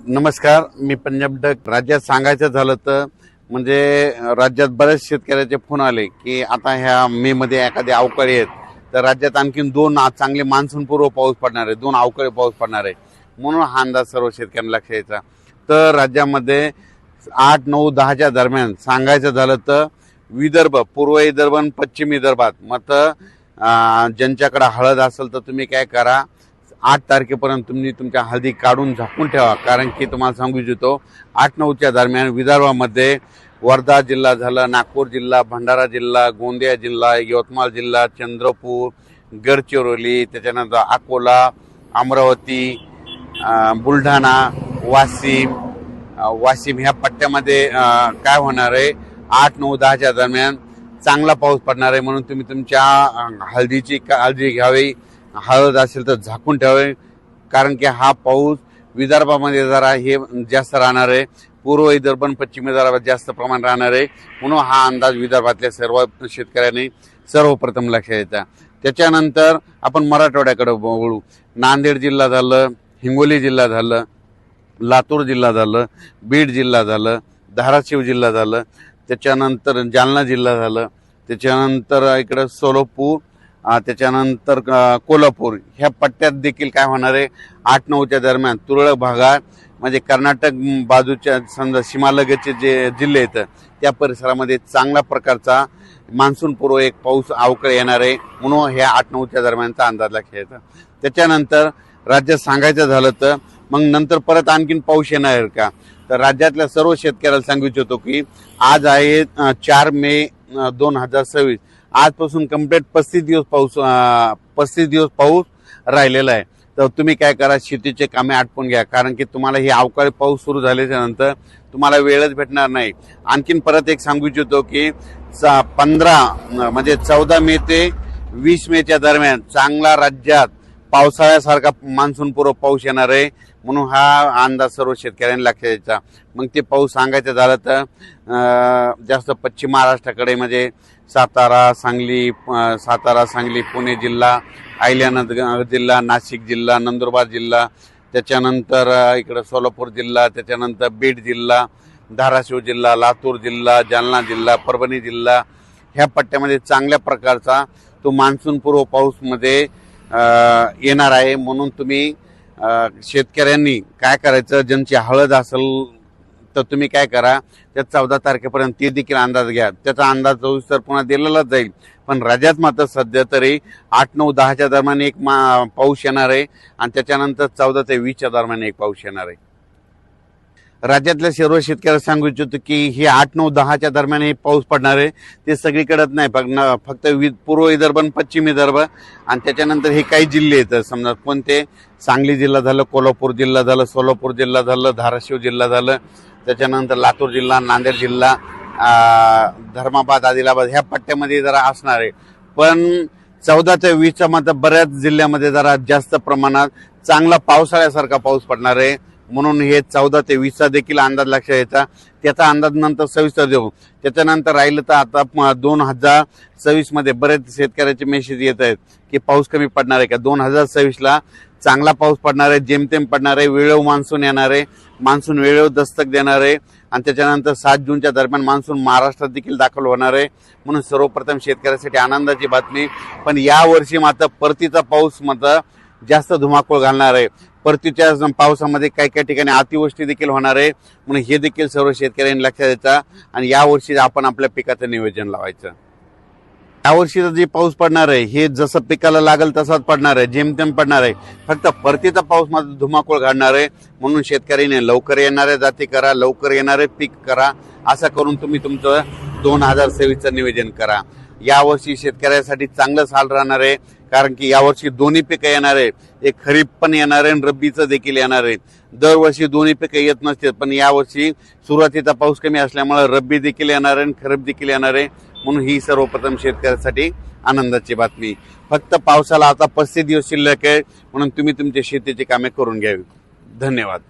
नमस्कार, मी पंजाब डक. राज्यात सांगायचं झालं तर म्हणजे राज्यात बरेच शेतकऱ्याचे फोन आले की आता ह्या मे मध्ये एखादे अवकाळी आहेत, तर राज्यात आणखीन दोन चांगले मान्सूनपूर्व पाऊस पडणार आहे, दोन अवकाळी पाऊस पडणार आहे. म्हणून हा अंदाज सर्व शेतकऱ्यांना लक्षात यायचा. तर राज्यामध्ये 8, 9, 10च्या दरम्यान सांगायचं झालं तर विदर्भ, पूर्व विदर्भ आणि पश्चिम विदर्भात मग ज्यांच्याकडे हळद असेल तर तुम्ही काय करा, 8 तारखेपर्यंत तुम्ही तुमच्या हळदी काढून झाकून ठेवा. कारण की तुम्हाला सांगू इच्छितो 8-9च्या दरम्यान विदर्भामध्ये वर्धा जिल्हा झाला, नागपूर जिल्हा, भंडारा जिल्हा, गोंदिया जिल्हा, यवतमाळ जिल्हा, चंद्रपूर, गडचिरोली, त्याच्यानंतर अकोला, अमरावती, बुलढाणा, वाशिम ह्या पट्ट्यामध्ये काय होणार आहे, 8, 9, 10च्या दरम्यान चांगला पाऊस पडणार आहे. म्हणून तुम्ही तुमच्या हळदीची काळजी घ्यावी. हळद असेल तर झाकून ठेवावे, कारण की हा पाऊस विदर्भामध्ये जरा हे जास्त राहणार आहे, पूर्व विदर्भ आणि पश्चिम विदर्भात जास्त प्रमाण राहणार आहे. म्हणून हा अंदाज विदर्भातल्या सर्व शेतकऱ्यांनी सर्वप्रथम लक्षात येतात. त्याच्यानंतर आपण मराठवाड्याकडे वळू. नांदेड जिल्हा झालं, हिंगोली जिल्हा झालं, लातूर जिल्हा झालं, बीड जिल्हा झालं, धाराशिव जिल्हा झालं, त्याच्यानंतर जालना जिल्हा झालं, त्याच्यानंतर इकडं सोलापूर, त्याच्यानंतर कोल्हापूर ह्या पट्ट्यात देखील काय होणार आहे, 8-9च्या दरम्यान तुरळक भागात म्हणजे कर्नाटक बाजूच्या समजा सीमालगतचे जे जिल्हे आहेत त्या परिसरामध्ये चांगल्या प्रकारचा मान्सूनपूर्व एक पाऊस अवकाळी येणार आहे. म्हणून ह्या 8-9च्या दरम्यानचा अंदाज लक्षात येतो. त्याच्यानंतर राज्यात सांगायचं झालं तर मग नंतर परत आणखीन पाऊस येणार आहे का, तर राज्यातल्या सर्व शेतकऱ्याला सांगू इच्छितो की आज आहे 4 मे 2026. आजपासून कंप्लीट 35 दिवस पाऊस राहिलेला आहे. तर तुम्ही काय करा, शेतीचे कामे आटपून घ्या, कारण की तुम्हाला ही अवकाळी पाऊस सुरू झाल्याच्या नंतर तुम्हाला वेळच भेटणार नाही. आणखीन परत एक सांगू इच्छितो की 14 मे ते 20 मेच्या दरम्यान चांगला राज्यात पावसाळ्यासारखा मान्सूनपूर्व पाऊस येणार आहे. म्हणून हा अंदाज सर्व शेतकऱ्यांनी लक्षात द्यायचा. मग ते पाऊस सांगायचं झालं तर जास्त पश्चिम महाराष्ट्राकडे म्हणजे सातारा, सांगली, पुणे जिल्हा, अहिल्यानगर जिल्हा, नाशिक जिल्हा, नंदुरबार जिल्हा, त्याच्यानंतर इकडं सोलापूर जिल्हा, त्याच्यानंतर बीड जिल्हा, धाराशिव जिल्हा, लातूर जिल्हा, जालना जिल्हा, परभणी जिल्हा ह्या पट्ट्यामध्ये चांगल्या प्रकारचा तो मान्सूनपूर्व पाऊसमध्ये येणार आहे. म्हणून तुम्ही शेतकऱ्यांनी काय करायचं, ज्यांची हळद असेल तर तुम्ही काय करा, त्या 14 तारखेपर्यंत ते देखील अंदाज घ्या. त्याचा अंदाज 24 तर पुन्हा दिलेलाच जाईल. पण राज्यात मात्र सध्या तरी 8, 9, 10च्या दरम्यान एक पाऊस येणार आहे आणि त्याच्यानंतर 14 ते 20च्या दरम्यान एक पाऊस येणार आहे. राज्यातल्या सर्व शेतकऱ्यांना सांगू इच्छितो की हे 8, 9, 10च्या दरम्यान हे पाऊस पडणार आहे. ते सगळीकडेच नाही, फक्त पूर्व विदर्भ आणि पश्चिम विदर्भ आणि त्याच्यानंतर हे काही जिल्हे आहेत. समजा कोणते, सांगली जिल्हा झालं, कोल्हापूर जिल्हा झालं, सोलापूर जिल्हा झालं, धाराशिव जिल्हा झालं, त्याच्यानंतर लातूर जिल्हा, नांदेड जिल्हा, धर्माबाद, आदिलाबाद ह्या पट्ट्यामध्ये जरा असणार आहे. पण 14 ते 20च्या मात्र बऱ्याच जिल्ह्यामध्ये जरा जास्त प्रमाणात चांगला पावसाळ्यासारखा पाऊस पडणार आहे. म्हणून हे 14 ते 20चा देखील अंदाज लक्षात यायचा. त्याचा अंदाज नंतर सविस्तर देऊ. त्याच्यानंतर राहिलं तर आता 2026 मध्ये बरेच शेतकऱ्याचे मेसेज येत आहेत की पाऊस कमी पडणार आहे का. 2026ला चांगला पाऊस पडणार आहे, जेमतेम पडणार आहे, वेळेवर मान्सून येणार आहे, मान्सून वेळेवर दस्तक देणार आहे आणि त्याच्यानंतर 7 जूनच्या दरम्यान मान्सून महाराष्ट्रात देखील दाखल होणार आहे. म्हणून सर्वप्रथम शेतकऱ्यासाठी आनंदाची बातमी. पण यावर्षी मात्र परतीचा पाऊस मात्र जास्त धुमाकूळ घालणार आहे. परतीच्या पावसामध्ये काही काही ठिकाणी अतिवृष्टी देखील होणार आहे. म्हणून हे देखील सर्व शेतकऱ्यांनी लक्षात द्यायचं आणि यावर्षी आपण आपल्या पिकाचं नियोजन लावायचं. यावर्षीचा जे पाऊस पडणार आहे हे जसं पिकाला लागेल तसाच पडणार आहे, जेमतेम पडणार आहे. फक्त परतीचा पाऊस मात्र धुमाकूळ घालणार आहे. म्हणून शेतकऱ्यांनी लवकर येणाऱ्या जाती करा, लवकर येणारे पीक करा. असं करून तुम्ही तुमचं 2026चं नियोजन करा. यावर्षी शेतकऱ्यासाठी चांगलं साल राहणार आहे, कारण की यावर्षी दोन्ही पिकं येणार आहे. एक खरीप पण येणार आहे आणि रब्बीचं देखील येणार आहे. दरवर्षी दोन्ही पिकं येत नसतात, पण यावर्षी सुरुवातीचा पाऊस कमी असल्यामुळे रब्बी देखील येणार आहे आणि खरीप देखील येणार आहे. म्हणून ही सर्वप्रथम शेतकऱ्यासाठी आनंदाची बातमी. फक्त पावसाला आता 35 दिवस शिल्लक आहे. म्हणून तुम्ही तुमच्या शेतीची कामे करून घ्यावी. धन्यवाद.